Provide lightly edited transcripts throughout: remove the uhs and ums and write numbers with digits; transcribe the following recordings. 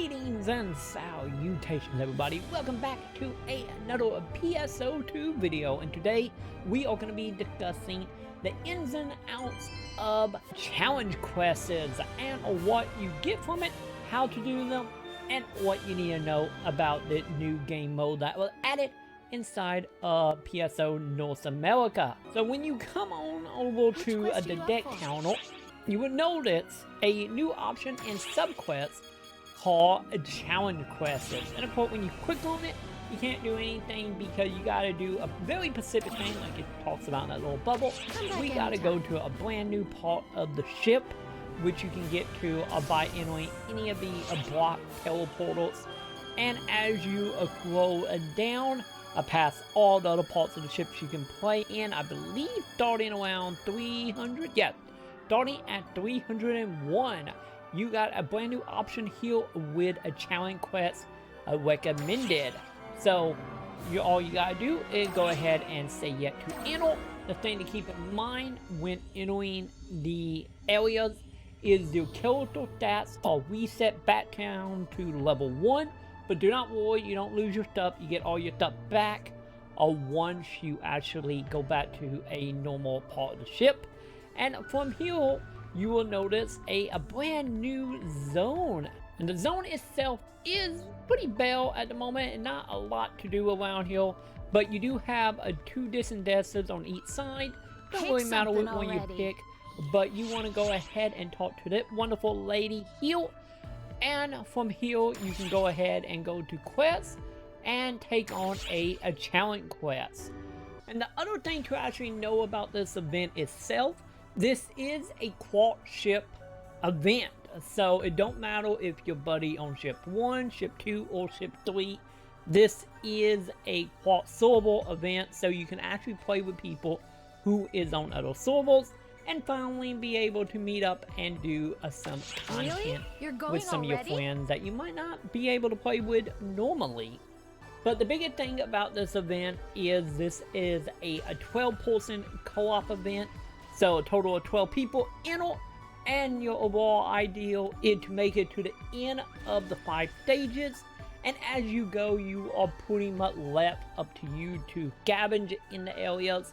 Greetings and salutations, everybody. Welcome back to another PSO2 video, and today we are going to be discussing the ins and outs of challenge quests and what you get from it, how to do them, and what you need to know about the new game mode that was added inside of PSO North America. So when you come on over to the deck counter, you will notice a new option in subquests called challenge quests. And of course, when you click on it, you can't do anything because you gotta do a very specific thing, like it talks about in that little bubble. We gotta go to a brand new part of the ship, which you can get to by entering any of the block teleporters. And as you scroll down past all the other parts of the ships you can play in, I believe starting around 300, yeah, starting at 301, you got a brand new option here with a challenge quest recommended. So all you gotta do is go ahead and say yes to enter. The thing to keep in mind when entering the areas is your character stats are reset back down to level 1, but do not worry, you don't lose your stuff. You get all your stuff back once you actually go back to a normal part of the ship. And from here, you will notice a brand new zone. And the zone itself is pretty bare at the moment and not a lot to do around here. But you do have 2 distant desks on each side. Don't really matter which one you pick. But you want to go ahead and talk to that wonderful lady here. And from here, you can go ahead and go to quests and take on a challenge quest. And the other thing to actually know about this event itself, this is a quad ship event, so it don't matter if your buddy on ship 1, ship 2, or ship 3. This is a quad server event, so you can actually play with people who is on other servers, and finally be able to meet up and do some content with some of your friends that you might not be able to play with normally. But the biggest thing about this event is this is a 12-person co-op event. So a total of 12 people in it, and your overall ideal is to make it to the end of the 5 stages. And as you go, you are pretty much left up to you to scavenge in the areas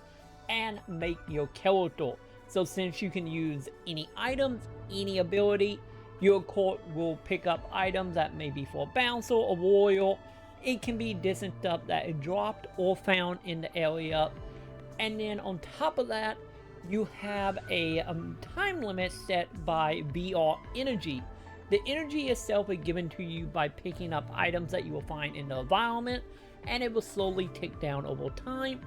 and make your character. So since you can use any items, any ability, your court will pick up items that may be for a bouncer, a warrior. It can be distant stuff that is dropped or found in the area. And then on top of that, you have a time limit set by VR energy. The energy itself is given to you by picking up items that you will find in the environment, and it will slowly tick down over time,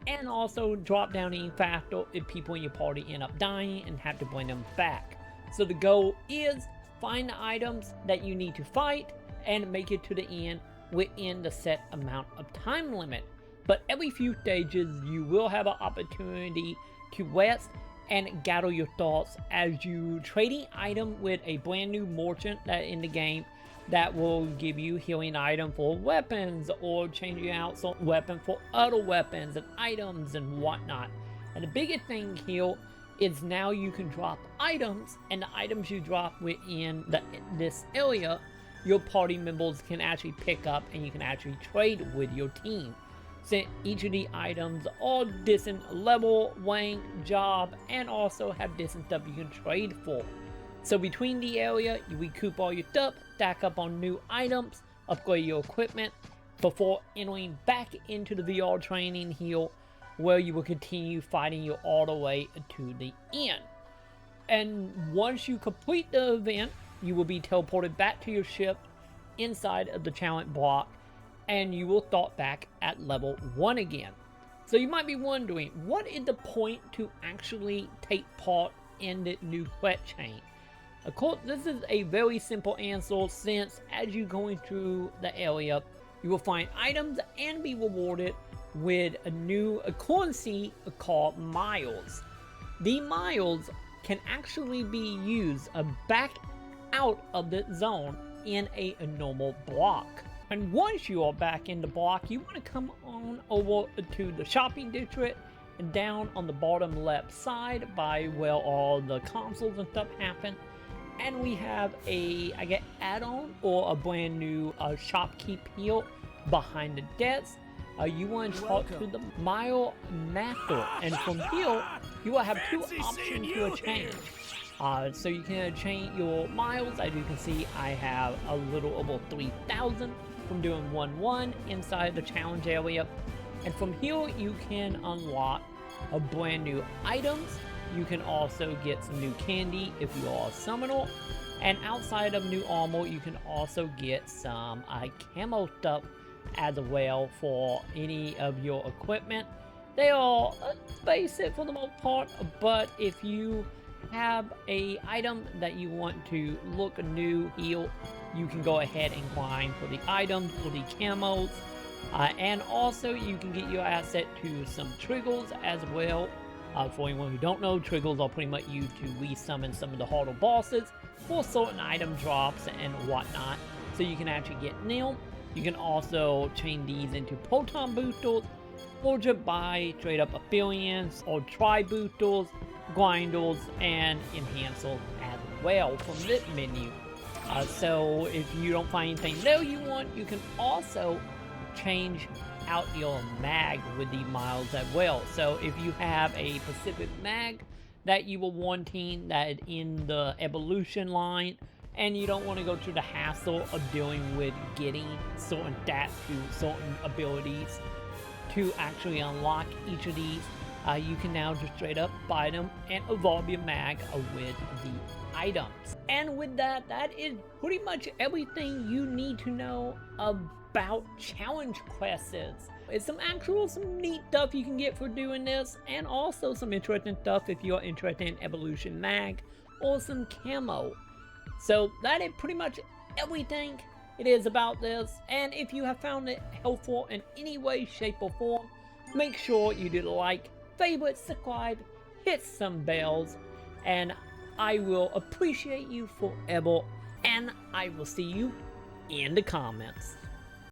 and also drop down even faster if people in your party end up dying and have to bring them back. So the goal is find the items that you need to fight and make it to the end within the set amount of time limit. But every few stages you will have an opportunity to rest and gather your thoughts as you trading item with a brand new merchant that in the game that will give you healing item for weapons or changing out some weapon for other weapons and items and whatnot. And the biggest thing here is now you can drop items, and the items you drop within this area, your party members can actually pick up and you can actually trade with your team. Since each of the items are different level, rank, job, and also have different stuff you can trade for. So between the area, you recoup all your stuff, stack up on new items, upgrade your equipment, before entering back into the VR training here, where you will continue fighting your all the way to the end. And once you complete the event, you will be teleported back to your ship inside of the challenge block, and you will start back at level 1 again. So you might be wondering, what is the point to actually take part in the new quest chain? Of course, this is a very simple answer, since as you're going through the area, you will find items and be rewarded with a new currency called miles. The miles can actually be used back out of the zone in a normal block. And once you are back in the block, you want to come on over to the shopping district and down on the bottom left side by where all the consoles and stuff happen. And we have a, I get add-on or a brand new shopkeep heal behind the desk. You want to talk to the Mile Master, and from here you will have two options to change. So you can change your miles. As you can see, I have a little over 3,000 from doing 1-1 inside the challenge area. And from here you can unlock a brand new items. You can also get some new candy if you are a summoner. And outside of new armor, you can also get some camo stuff as well for any of your equipment. They are basic for the most part, but if you have a item that you want to look new here, you can go ahead and grind for the items or the camos. And also you can get your asset to some triggers as well. For anyone who don't know, triggers are pretty much used to re-summon some of the harder bosses for certain item drops and whatnot. So you can actually get them. You can also chain these into proton boosters, or just buy straight up affiliates or try boosters, grinders, and enhancers as well from this menu. So if you don't find anything new you want, you can also change out your mag with the miles as well. So if you have a specific mag that you were wanting that in the evolution line, and you don't want to go through the hassle of dealing with getting certain stats to certain abilities to actually unlock each of these, you can now just straight up buy them and evolve your mag with the items. And with that, that is pretty much everything you need to know about challenge quests. It's some neat stuff you can get for doing this, and also some interesting stuff if you're interested in evolution mag or some camo. So that is pretty much everything it is about this, and if you have found it helpful in any way, shape, or form, make sure you do like, favorite, subscribe, hit some bells, and I will appreciate you forever, and I will see you in the comments.